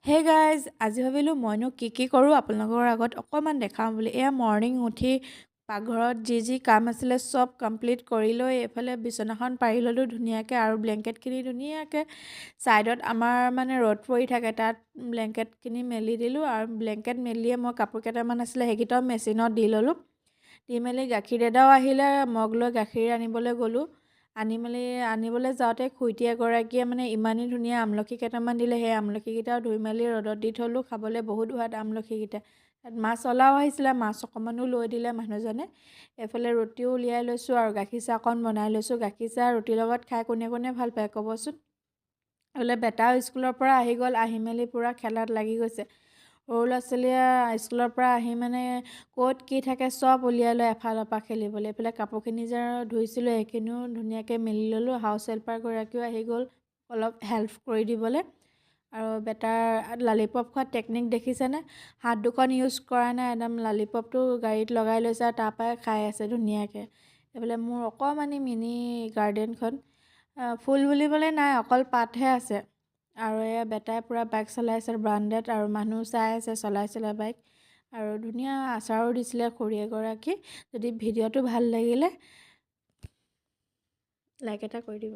Hey guys, আজি ভাবিলোঁ মইনো কি কৰোঁ আপোনালোকৰ আগত অকণমান দেখাওঁ বুলি। এয়া মৰ্ণিং উঠি পাকঘৰত যি কাম আছিলে চব কমপ্লিট কৰি লৈ এইফালে বিচনাখন পাৰি ল'লোঁ ধুনীয়াকৈ আৰু ব্লেংকেটখিনি ধুনীয়াকৈ ছাইডত আমাৰ মানে ৰ'দ পৰি থাকে তাত ব্লেংকেটখিনি মেলি দিলোঁ আৰু ব্লেংকেট মেলিয়ে মই কাপোৰ কেইটামান আছিলে সেইকেইটাও মেচিনত দি ল'লোঁ। দি মেলি গাখীৰ দাদাও আহিলে, মগ লৈ গাখীৰ আনিবলৈ গ'লোঁ। আনিবলৈ যাওঁতে খুইটি এগৰাকীয়ে মানে ইমানেই ধুনীয়া আমলখি কেইটামান দিলে, সেই আমলখিকেইটাও ধুই মেলি ৰ'দত দি থ'লোঁ। খাবলৈ বহুত সোৱাদ আমলখিকেইটা। তাত মাছ অলাও আহিছিলে, মাছ অকণমানো লৈ দিলে মানুহজনে। এইফালে ৰুটিও উলিয়াই লৈছোঁ আৰু গাখীৰ চাহ অকণ বনাই লৈছোঁ। গাখীৰ চাহ ৰুটিৰ লগত খাই কোনে কোনে ভাল পায় ক'বচোন। এইফালে বেটাও স্কুলৰ পৰা আহি গ'ল, আহি মেলি পূৰা খেলাত লাগি গৈছে। সৰু ল'ৰা ছোৱালীয়ে স্কুলৰ পৰা আহি মানে ক'ত কি থাকে চব উলিয়াই লৈ এফালৰ পৰা খেলিবলৈ। এইফালে কাপোৰখিনি যে ধুইছিলোঁ সেইখিনিও ধুনীয়াকৈ মেলি ল'লোঁ। হাউচ হেল্পাৰগৰাকীও আহি গ'ল অলপ হেল্প কৰি দিবলৈ। আৰু বেটাৰ লালিপপ খোৱা টেকনিক দেখিছেনে? হাত দুখন ইউজ কৰা নাই, একদম লালিপপটো গাড়ীত লগাই লৈছে আৰু তাৰপৰাই খাই আছে ধুনীয়াকৈ। এইফালে মোৰ অকণমানি মিনি গাৰ্ডেনখন ফুল বুলিবলৈ নাই, অকল পাতহে আছে। আৰু এয়া বেটাই পূৰা বাইক চলাই আছে ব্ৰাণ্ডেড, আৰু মানুহ চাই আছে চলাই বাইক। আৰু ধুনীয়া আচাৰো দিছিলে খুৰী এগৰাকী। যদি ভিডিঅ'টো ভাল লাগিলে লাইক এটা কৰি দিব।